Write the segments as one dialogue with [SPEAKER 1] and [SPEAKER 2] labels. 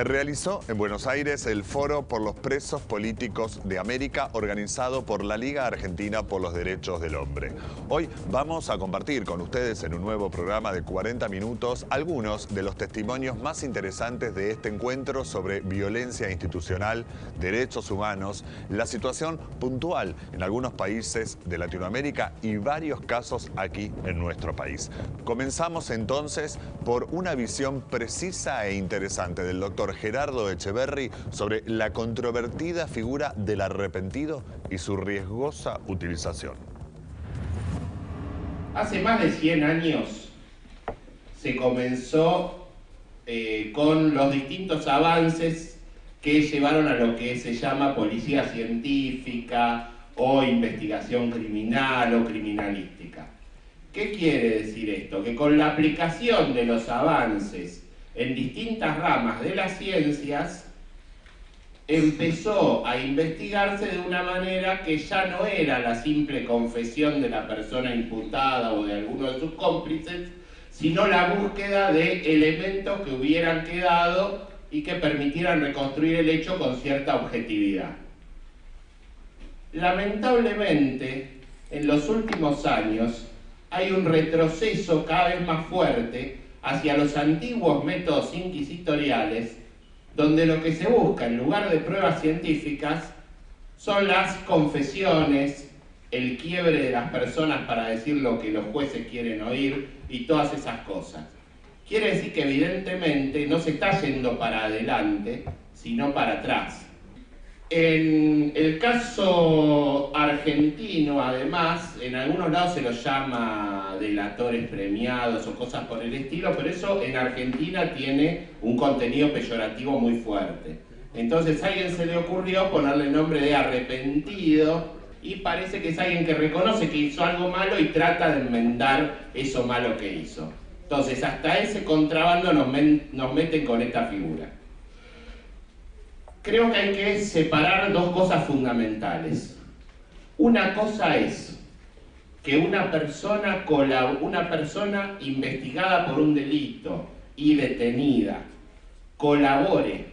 [SPEAKER 1] Se realizó en Buenos Aires el Foro por los Presos Políticos de América, organizado por la Liga Argentina por los Derechos del Hombre. Hoy vamos a compartir con ustedes en un nuevo programa de 40 minutos algunos de los testimonios más interesantes de este encuentro sobre violencia institucional, derechos humanos, la situación puntual en algunos países de Latinoamérica y varios casos aquí en nuestro país. Comenzamos entonces por una visión precisa e interesante del doctor Gerardo Echeverri sobre la controvertida figura del arrepentido y su riesgosa utilización.
[SPEAKER 2] Hace más de 100 años se comenzó con los distintos avances que llevaron a lo que se llama policía científica o investigación criminal o criminalística. ¿Qué quiere decir esto? Que con la aplicación de los avances en distintas ramas de las ciencias, empezó a investigarse de una manera que ya no era la simple confesión de la persona imputada o de alguno de sus cómplices, sino la búsqueda de elementos que hubieran quedado y que permitieran reconstruir el hecho con cierta objetividad. Lamentablemente, en los últimos años, hay un retroceso cada vez más fuerte hacia los antiguos métodos inquisitoriales, donde lo que se busca en lugar de pruebas científicas son las confesiones, el quiebre de las personas para decir lo que los jueces quieren oír y todas esas cosas. Quiere decir que evidentemente no se está yendo para adelante, sino para atrás. En el caso argentino, además, en algunos lados se los llama delatores premiados o cosas por el estilo, pero eso en Argentina tiene un contenido peyorativo muy fuerte. Entonces a alguien se le ocurrió ponerle el nombre de arrepentido y parece que es alguien que reconoce que hizo algo malo y trata de enmendar eso malo que hizo. Entonces hasta ese contrabando nos meten con esta figura. Creo que hay que separar dos cosas fundamentales. Una cosa es que una persona investigada por un delito y detenida colabore,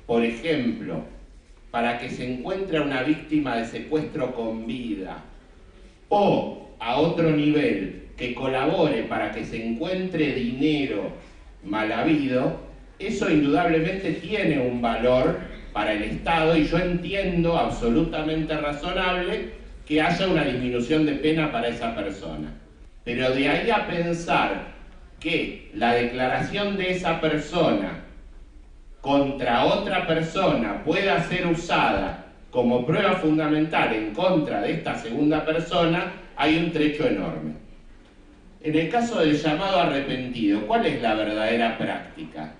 [SPEAKER 2] por ejemplo, para que se encuentre a una víctima de secuestro con vida, o a otro nivel, que colabore para que se encuentre dinero mal habido. Eso indudablemente tiene un valor para el Estado y yo entiendo absolutamente razonable que haya una disminución de pena para esa persona. Pero de ahí a pensar que la declaración de esa persona contra otra persona pueda ser usada como prueba fundamental en contra de esta segunda persona, hay un trecho enorme. En el caso del llamado arrepentido, ¿cuál es la verdadera práctica?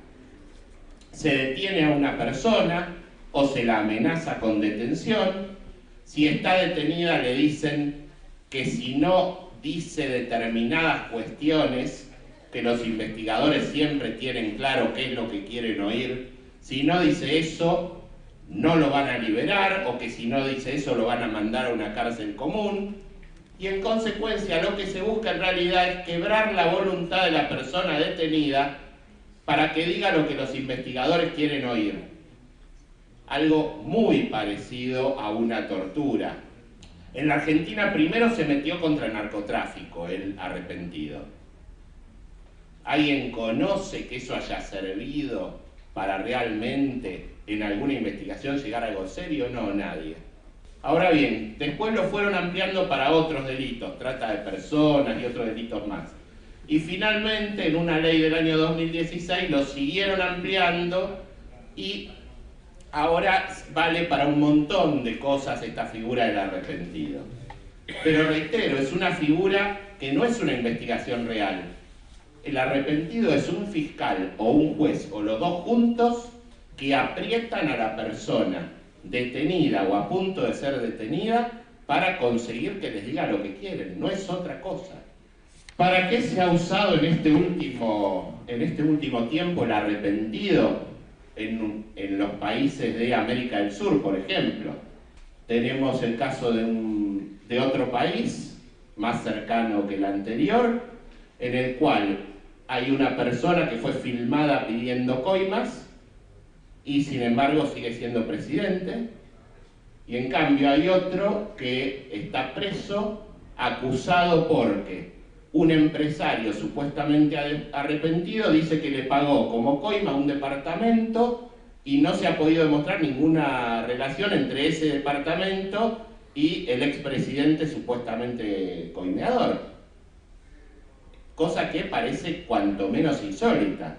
[SPEAKER 2] Se detiene a una persona o se la amenaza con detención. Si está detenida le dicen que si no dice determinadas cuestiones, que los investigadores siempre tienen claro qué es lo que quieren oír, si no dice eso no lo van a liberar, o que si no dice eso lo van a mandar a una cárcel común, y en consecuencia lo que se busca en realidad es quebrar la voluntad de la persona detenida para que diga lo que los investigadores quieren oír. Algo muy parecido a una tortura. En la Argentina primero se metió contra el narcotráfico, el arrepentido. ¿Alguien conoce que eso haya servido para realmente en alguna investigación llegar a algo serio? No, nadie. Ahora bien, después lo fueron ampliando para otros delitos, trata de personas y otros delitos más. Y finalmente, en una ley del año 2016, lo siguieron ampliando y ahora vale para un montón de cosas esta figura del arrepentido. Pero reitero, es una figura que no es una investigación real. El arrepentido es un fiscal o un juez o los dos juntos que aprietan a la persona detenida o a punto de ser detenida para conseguir que les diga lo que quieren, no es otra cosa. ¿Para qué se ha usado en este último tiempo el arrepentido en los países de América del Sur, por ejemplo? Tenemos el caso de otro país más cercano que el anterior, en el cual hay una persona que fue filmada pidiendo coimas y sin embargo sigue siendo presidente. Y en cambio hay otro que está preso, acusado porque un empresario supuestamente arrepentido dice que le pagó como coima un departamento y no se ha podido demostrar ninguna relación entre ese departamento y el expresidente supuestamente coimeador. Cosa que parece cuanto menos insólita.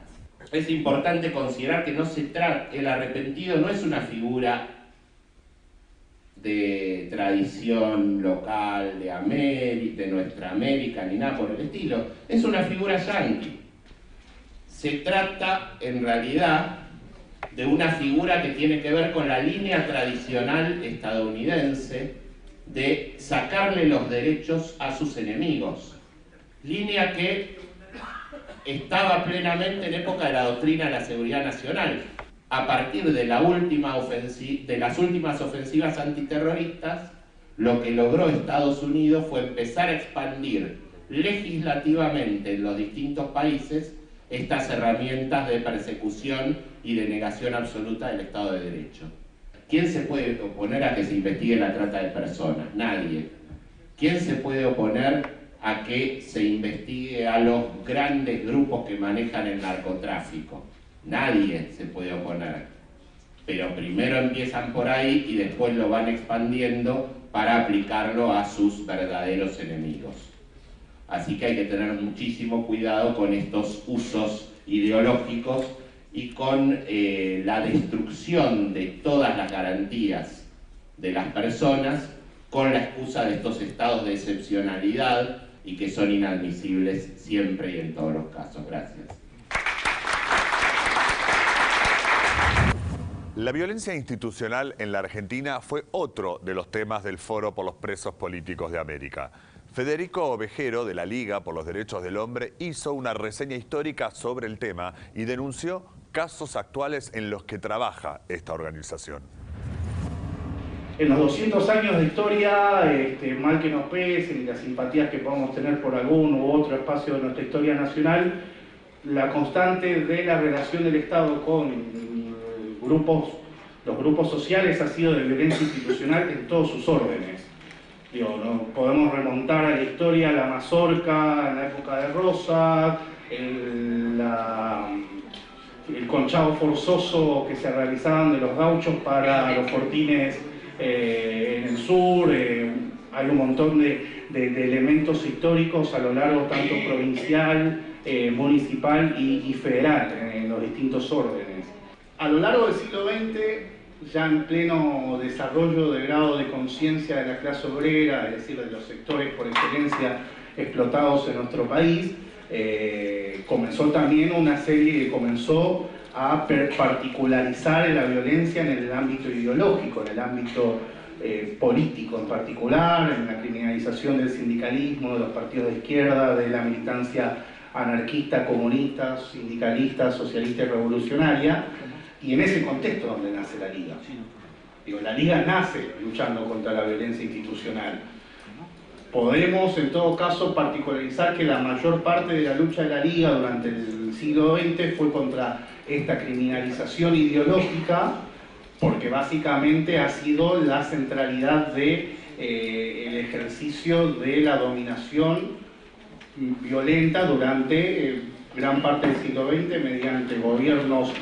[SPEAKER 2] Es importante considerar que no se trata, el arrepentido no es una figura de tradición local de América, de nuestra América, ni nada por el estilo. Es una figura yanqui. Se trata, en realidad, de una figura que tiene que ver con la línea tradicional estadounidense de sacarle los derechos a sus enemigos. Línea que estaba plenamente en época de la doctrina de la seguridad nacional. A partir de las últimas ofensivas antiterroristas, lo que logró Estados Unidos fue empezar a expandir legislativamente en los distintos países estas herramientas de persecución y de negación absoluta del Estado de Derecho. ¿Quién se puede oponer a que se investigue la trata de personas? Nadie. ¿Quién se puede oponer a que se investigue a los grandes grupos que manejan el narcotráfico? Nadie se puede oponer, pero primero empiezan por ahí y después lo van expandiendo para aplicarlo a sus verdaderos enemigos. Así que hay que tener muchísimo cuidado con estos usos ideológicos y con la destrucción de todas las garantías de las personas con la excusa de estos estados de excepcionalidad y que son inadmisibles siempre y en todos los casos. Gracias.
[SPEAKER 1] La violencia institucional en la Argentina fue otro de los temas del Foro por los Presos Políticos de América. Federico Ovejero, de la Liga por los Derechos del Hombre, hizo una reseña histórica sobre el tema y denunció casos actuales en los que trabaja esta organización.
[SPEAKER 3] En los 200 años de historia, mal que nos pesen y las simpatías que podamos tener por algún u otro espacio de nuestra historia nacional, la constante de la relación del Estado con los grupos sociales ha sido de violencia institucional en todos sus órdenes. No podemos remontar a la historia, a la mazorca, en la época de Rosas, el conchado forzoso que se realizaban de los gauchos para los fortines en el sur. Hay un montón de elementos históricos a lo largo tanto provincial, municipal y federal en los distintos órdenes. A lo largo del siglo XX, ya en pleno desarrollo de grado de conciencia de la clase obrera, es decir, de los sectores por excelencia explotados en nuestro país, comenzó a particularizar la violencia en el ámbito ideológico, en el ámbito político en particular, en la criminalización del sindicalismo, de los partidos de izquierda, de la militancia anarquista, comunista, sindicalista, socialista y revolucionaria. Y en ese contexto donde nace la Liga. La Liga nace luchando contra la violencia institucional. Podemos, en todo caso, particularizar que la mayor parte de la lucha de la Liga durante el siglo XX fue contra esta criminalización ideológica, porque básicamente ha sido la centralidad del ejercicio de la dominación violenta durante gran parte del siglo XX mediante gobiernos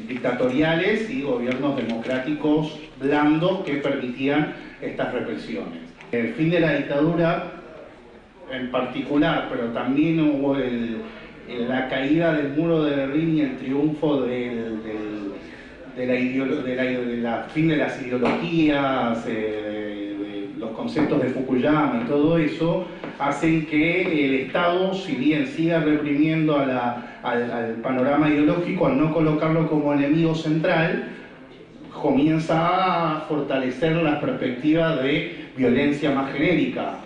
[SPEAKER 3] dictatoriales y gobiernos democráticos blandos que permitían estas represiones. El fin de la dictadura en particular, pero también hubo la caída del muro de Berlín y el triunfo del fin de las ideologías, de los conceptos de Fukuyama y todo eso, hacen que el Estado, si bien siga reprimiendo al panorama ideológico, al no colocarlo como enemigo central, comienza a fortalecer la perspectiva de violencia más genérica.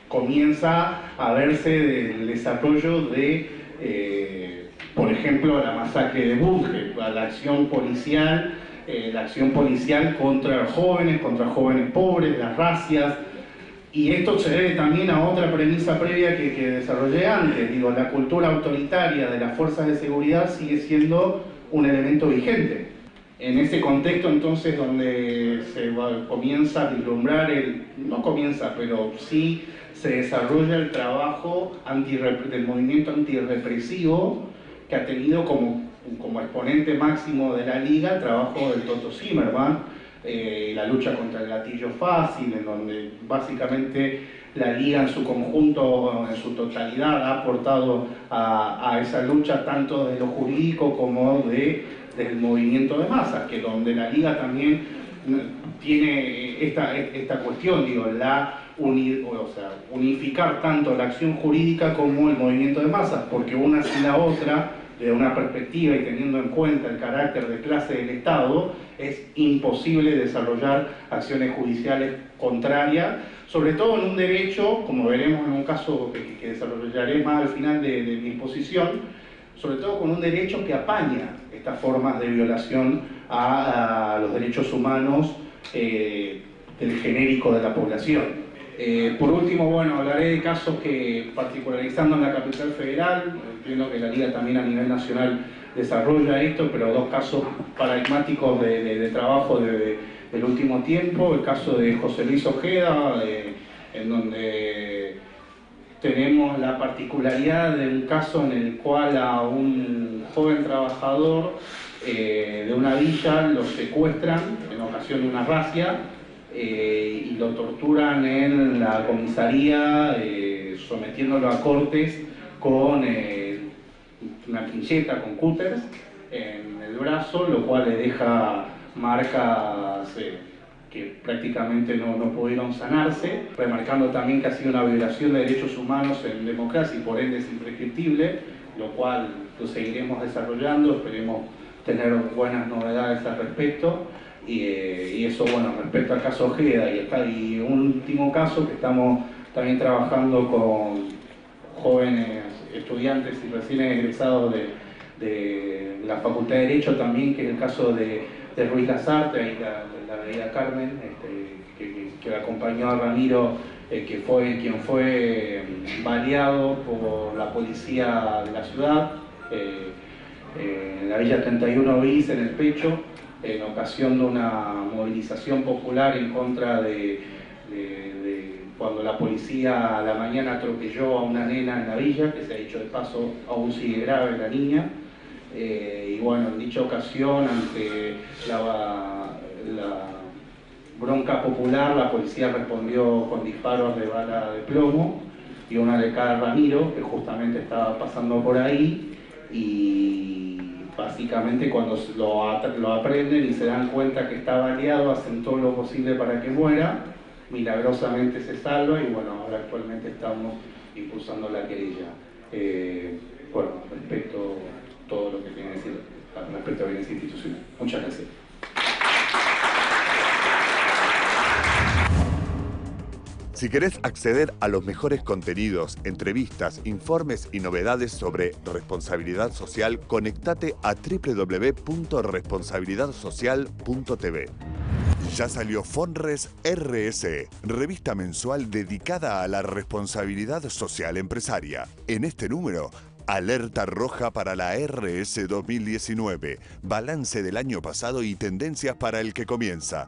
[SPEAKER 3] Comienza a verse el desarrollo de, por ejemplo, la masacre de Bunge, la acción policial contra jóvenes pobres, las racias. Y esto se debe también a otra premisa previa que desarrollé antes. La cultura autoritaria de las fuerzas de seguridad sigue siendo un elemento vigente. En ese contexto entonces donde comienza a vislumbrar, no comienza, pero sí se desarrolla el trabajo del movimiento antirrepresivo que ha tenido como exponente máximo de la Liga el trabajo del Toto Zimmerman, la lucha contra el gatillo fácil, en donde básicamente la Liga en su conjunto, en su totalidad, ha aportado a esa lucha tanto de lo jurídico como del movimiento de masas, que donde la Liga también tiene esta cuestión, digo, unificar tanto la acción jurídica como el movimiento de masas, porque una sin la otra, de una perspectiva y teniendo en cuenta el carácter de clase del Estado, es imposible desarrollar acciones judiciales contrarias, sobre todo en un derecho, como veremos en un caso que desarrollaré más al final de mi exposición, sobre todo con un derecho que apaña estas formas de violación a los derechos humanos del genérico de la población. Por último, bueno, hablaré de casos que, particularizando en la capital federal, entiendo que la Liga también a nivel nacional desarrolla esto, pero dos casos paradigmáticos de trabajo del último tiempo. El caso de José Luis Ojeda, en donde tenemos la particularidad de un caso en el cual a un joven trabajador de una villa lo secuestran en ocasión de una razzia y lo torturan en la comisaría, sometiéndolo a cortes con una quincheta, con cúters en el brazo, lo cual le deja marcas que prácticamente no pudieron sanarse, remarcando también que ha sido una violación de derechos humanos en democracia y por ende es imprescriptible, lo cual lo seguiremos desarrollando, esperemos tener buenas novedades al respecto. Y eso, bueno, respecto al caso Ojeda, y un último caso que estamos también trabajando con jóvenes estudiantes y recién egresados de la Facultad de Derecho también, que es el caso de Ruiz Lazarte, la avenida Carmen, que acompañó a Ramiro, quien fue baleado por la policía de la ciudad, en la Villa 31 bis, en el pecho, en ocasión de una movilización popular en contra de cuando la policía a la mañana atropelló a una nena en la villa, que se ha dicho de paso aún sigue grave la niña. Y bueno, en dicha ocasión, ante la bronca popular, la policía respondió con disparos de bala de plomo y una le cae a Ramiro, que justamente estaba pasando por ahí, y básicamente cuando lo aprenden y se dan cuenta que está baleado, hacen todo lo posible para que muera, milagrosamente se salva y bueno, ahora actualmente estamos impulsando la querella. Bueno, respecto a todo lo que tiene que decir respecto a violencia institucional. Muchas gracias.
[SPEAKER 1] Si querés acceder a los mejores contenidos, entrevistas, informes y novedades sobre responsabilidad social, conectate a www.responsabilidadsocial.tv. Ya salió Fonres RS, revista mensual dedicada a la responsabilidad social empresaria. En este número, alerta roja para la RS 2019, balance del año pasado y tendencias para el que comienza.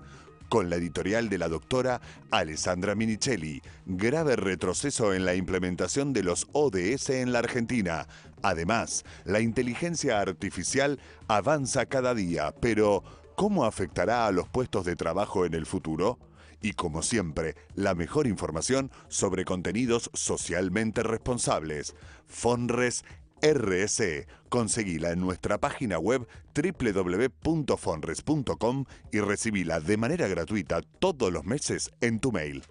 [SPEAKER 1] Con la editorial de la doctora Alessandra Minichelli, grave retroceso en la implementación de los ODS en la Argentina. Además, la inteligencia artificial avanza cada día, pero ¿cómo afectará a los puestos de trabajo en el futuro? Y como siempre, la mejor información sobre contenidos socialmente responsables. Fonres RS. Conseguila en nuestra página web www.fonres.com y recibila de manera gratuita todos los meses en tu mail.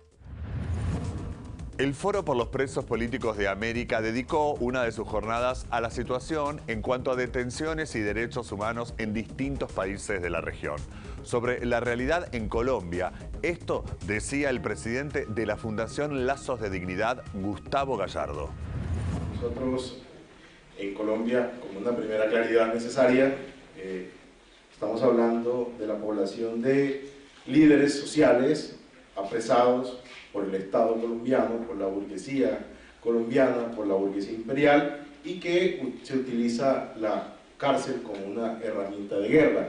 [SPEAKER 1] El Foro por los Presos Políticos de América dedicó una de sus jornadas a la situación en cuanto a detenciones y derechos humanos en distintos países de la región. Sobre la realidad en Colombia, esto decía el presidente de la Fundación Lazos de Dignidad, Gustavo Gallardo.
[SPEAKER 4] Nosotros en Colombia, como una primera claridad necesaria, estamos hablando de la población de líderes sociales apresados por el Estado colombiano, por la burguesía colombiana, por la burguesía imperial, y que se utiliza la cárcel como una herramienta de guerra.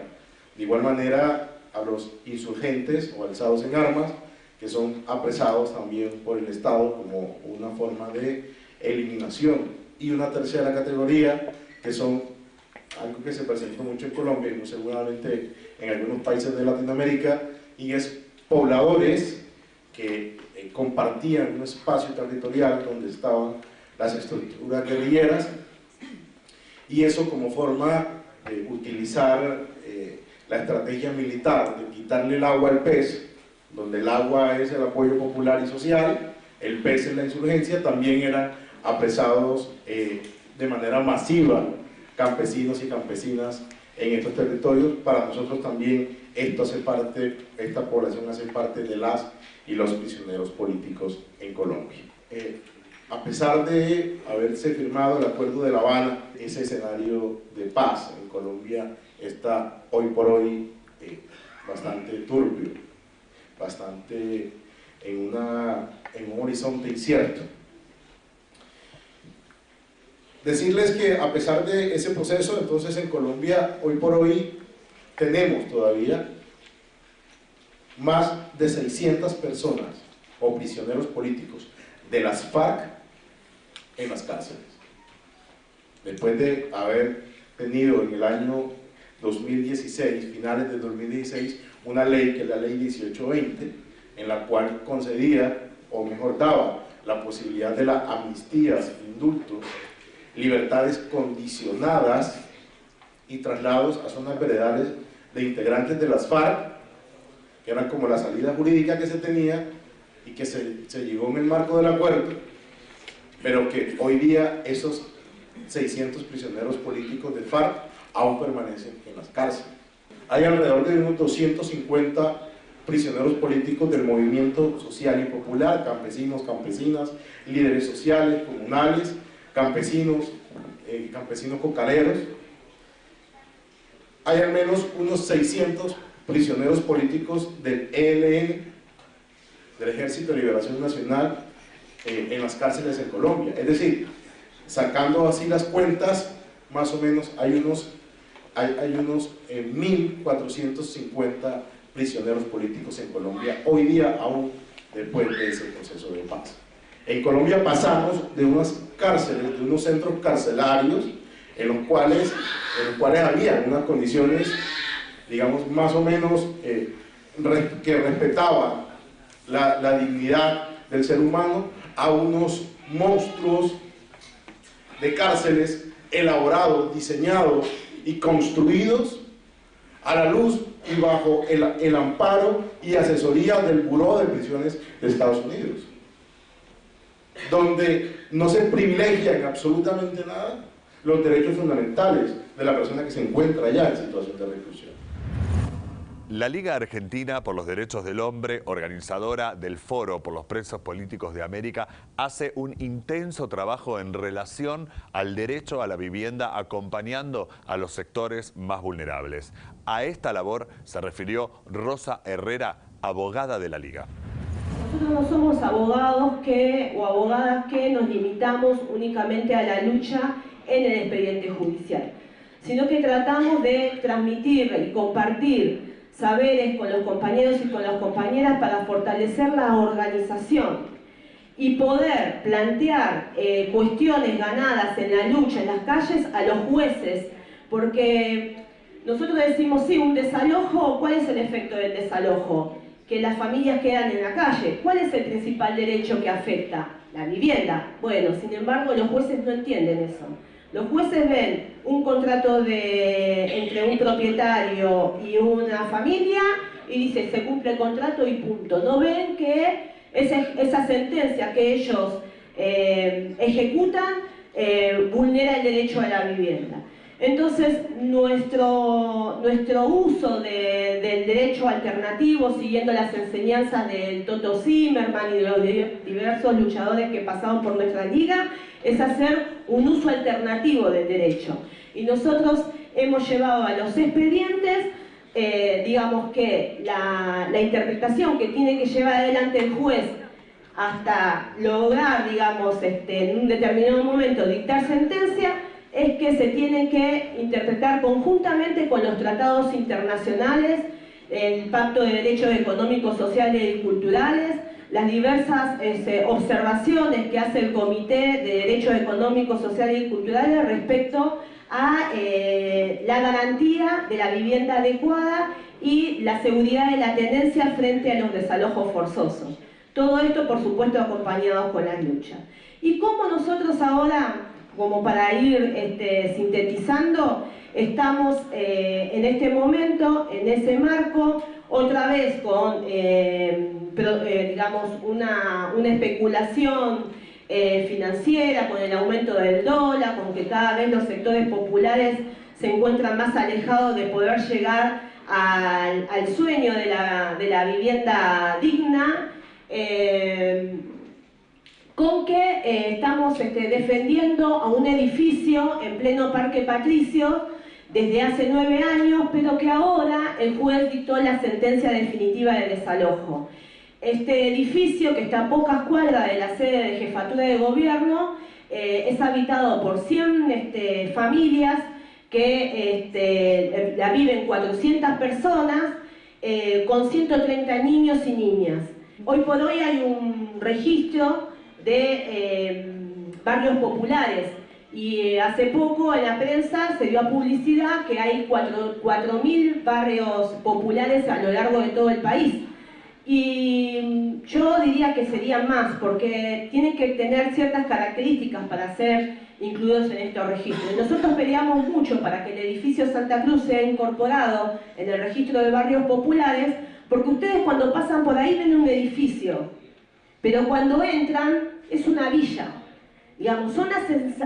[SPEAKER 4] De igual manera, a los insurgentes o alzados en armas, que son apresados también por el Estado como una forma de eliminación. Y una tercera categoría, que son algo que se presentó mucho en Colombia y muy seguramente en algunos países de Latinoamérica, y es pobladores que compartían un espacio territorial donde estaban las estructuras guerrilleras, y eso como forma de utilizar la estrategia militar, de quitarle el agua al pez, donde el agua es el apoyo popular y social, el pez es la insurgencia. También eran apresados de manera masiva campesinos y campesinas en estos territorios. Para nosotros también esto hace parte, esta población hace parte de las y los prisioneros políticos en Colombia. A pesar de haberse firmado el Acuerdo de La Habana, ese escenario de paz en Colombia está hoy por hoy bastante turbio, bastante en un horizonte incierto. Decirles que a pesar de ese proceso, entonces en Colombia hoy por hoy tenemos todavía más de 600 personas o prisioneros políticos de las FARC en las cárceles. Después de haber tenido en el año 2016, finales de 2016, una ley que es la ley 1820, en la cual concedía, o mejor daba, la posibilidad de la amnistía sin indultos, libertades condicionadas y traslados a zonas veredales de integrantes de las FARC, que eran como la salida jurídica que se tenía y que se llegó en el marco del acuerdo, pero que hoy día esos 600 prisioneros políticos de FARC aún permanecen en las cárceles. Hay alrededor de unos 250 prisioneros políticos del movimiento social y popular, campesinos, campesinas, líderes sociales, comunales, campesinos, campesinos cocaleros. Hay al menos unos 600 prisioneros políticos del ELN, del Ejército de Liberación Nacional, en las cárceles en Colombia. Es decir, sacando así las cuentas, más o menos hay unos 1.450 prisioneros políticos en Colombia, hoy día aún después de ese proceso de paz. En Colombia pasamos de unas cárceles, de unos centros carcelarios, en los cuales había unas condiciones, digamos, más o menos que respetaban la dignidad del ser humano, a unos monstruos de cárceles elaborados, diseñados y construidos a la luz y bajo el amparo y asesoría del Buró de Prisiones de Estados Unidos, donde no se privilegian absolutamente nada los derechos fundamentales de la persona que se encuentra allá en situación de reclusión.
[SPEAKER 1] La Liga Argentina por los Derechos del Hombre, organizadora del Foro por los Presos Políticos de América, hace un intenso trabajo en relación al derecho a la vivienda, acompañando a los sectores más vulnerables. A esta labor se refirió Rosa Herrera, abogada de la Liga.
[SPEAKER 5] Nosotros no somos abogados o abogadas que nos limitamos únicamente a la lucha en el expediente judicial, sino que tratamos de transmitir y compartir saberes con los compañeros y con las compañeras para fortalecer la organización y poder plantear cuestiones ganadas en la lucha en las calles a los jueces, porque nosotros decimos, sí, un desalojo, ¿cuál es el efecto del desalojo? Que las familias quedan en la calle. ¿Cuál es el principal derecho que afecta? La vivienda. Bueno, sin embargo, los jueces no entienden eso. Los jueces ven un contrato entre un propietario y una familia y dicen, se cumple el contrato y punto. No ven que esa sentencia que ellos ejecutan vulnera el derecho a la vivienda. Entonces, nuestro uso del derecho alternativo, siguiendo las enseñanzas del Toto Zimmerman y de los diversos luchadores que pasaron por nuestra liga, es hacer un uso alternativo del derecho. Y nosotros hemos llevado a los expedientes, digamos que la interpretación que tiene que llevar adelante el juez hasta lograr, digamos, en un determinado momento dictar sentencia, es que se tienen que interpretar conjuntamente con los tratados internacionales, el Pacto de Derechos Económicos, Sociales y Culturales, las diversas observaciones que hace el Comité de Derechos Económicos, Sociales y Culturales respecto a la garantía de la vivienda adecuada y la seguridad de la tenencia frente a los desalojos forzosos. Todo esto, por supuesto, acompañado con las luchas. ¿Y cómo nosotros ahora, como para ir sintetizando, estamos en este momento, en ese marco, otra vez con, digamos, una especulación financiera, con el aumento del dólar, con que cada vez los sectores populares se encuentran más alejados de poder llegar al sueño de la vivienda digna, con que estamos defendiendo a un edificio en pleno Parque Patricio desde hace 9 años, pero que ahora el juez dictó la sentencia definitiva de desalojo. Este edificio, que está a pocas cuadras de la sede de Jefatura de Gobierno, es habitado por 100 familias que la viven 400 personas, con 130 niños y niñas. Hoy por hoy hay un registro de barrios populares y hace poco en la prensa se dio a publicidad que hay 4.000 barrios populares a lo largo de todo el país. Y yo diría que serían más, porque tienen que tener ciertas características para ser incluidos en estos registros. Nosotros peleamos mucho para que el edificio Santa Cruz sea incorporado en el registro de barrios populares, porque ustedes cuando pasan por ahí ven un edificio, pero cuando entran es una villa. Digamos, son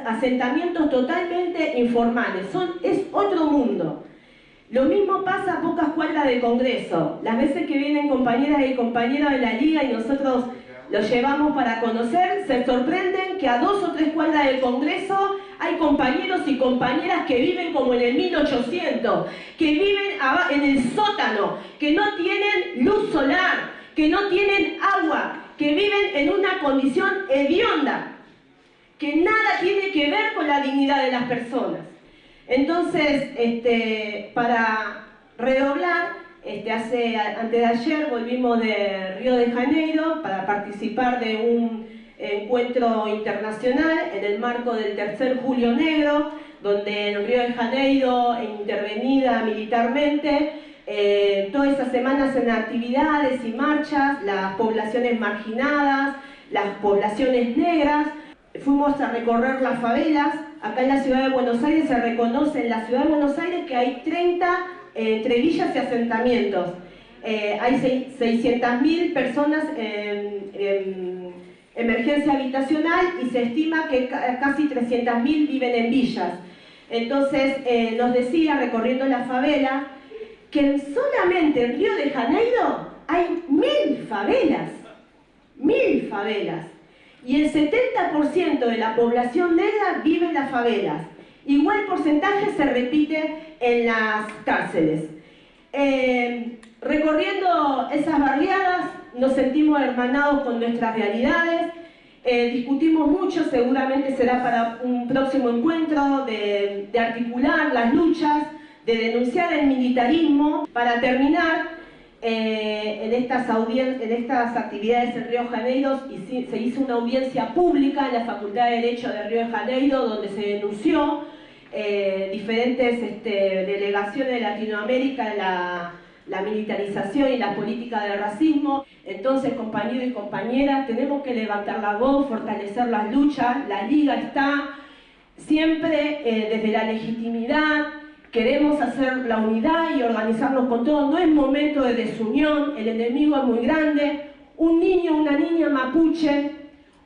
[SPEAKER 5] asentamientos totalmente informales, es otro mundo. Lo mismo pasa a pocas cuadras del Congreso. Las veces que vienen compañeras y compañeros de la Liga y nosotros los llevamos para conocer, se sorprenden que a 2 o 3 cuadras del Congreso hay compañeros y compañeras que viven como en el 1800, que viven en el sótano, que no tienen luz solar, que no tienen agua, que viven en una condición hedionda, que nada tiene que ver con la dignidad de las personas. Entonces, para redoblar, antes de ayer volvimos de Río de Janeiro para participar de un encuentro internacional en el marco del tercer Julio Negro, donde en Río de Janeiro, intervenida militarmente, todas esas semanas en actividades y marchas, las poblaciones marginadas, las poblaciones negras. Fuimos a recorrer las favelas. Acá en la ciudad de Buenos Aires se reconoce en la ciudad de Buenos Aires que hay 30 entre villas y asentamientos. Hay 600.000 personas en emergencia habitacional y se estima que casi 300.000 viven en villas. Entonces nos decía, recorriendo la favela, que solamente en Río de Janeiro hay 1.000 favelas. 1.000 favelas. Y el 70% de la población negra vive en las favelas. Igual porcentaje se repite en las cárceles. Recorriendo esas barriadas nos sentimos hermanados con nuestras realidades, discutimos mucho, seguramente será para un próximo encuentro, de articular las luchas, de denunciar el militarismo. Para terminar, en estas actividades en Río de Janeiro se hizo una audiencia pública en la Facultad de Derecho de Río de Janeiro, donde se denunció diferentes delegaciones de Latinoamérica la militarización y la política del racismo. Entonces, compañeros y compañeras, tenemos que levantar la voz, fortalecer las luchas. La Liga está siempre desde la legitimidad. Queremos hacer la unidad y organizarnos con todo. No es momento de desunión, el enemigo es muy grande. Un niño, una niña mapuche,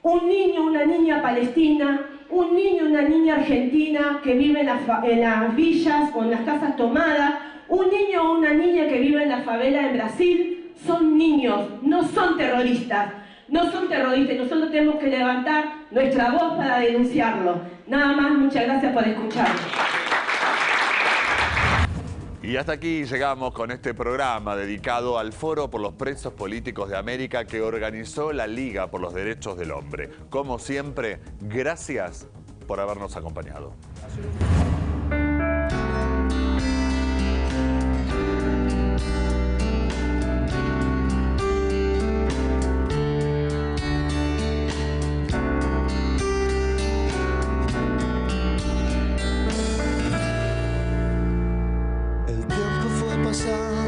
[SPEAKER 5] un niño, una niña palestina, un niño, una niña argentina que vive en las villas o en las casas tomadas, un niño o una niña que vive en la favela en Brasil, son niños, no son terroristas. No son terroristas, nosotros tenemos que levantar nuestra voz para denunciarlo. Nada más, muchas gracias por escucharme.
[SPEAKER 1] Y hasta aquí llegamos con este programa dedicado al Foro por los Presos Políticos de América que organizó la Liga por los Derechos del Hombre. Como siempre, gracias por habernos acompañado.
[SPEAKER 6] El tiempo fue pasando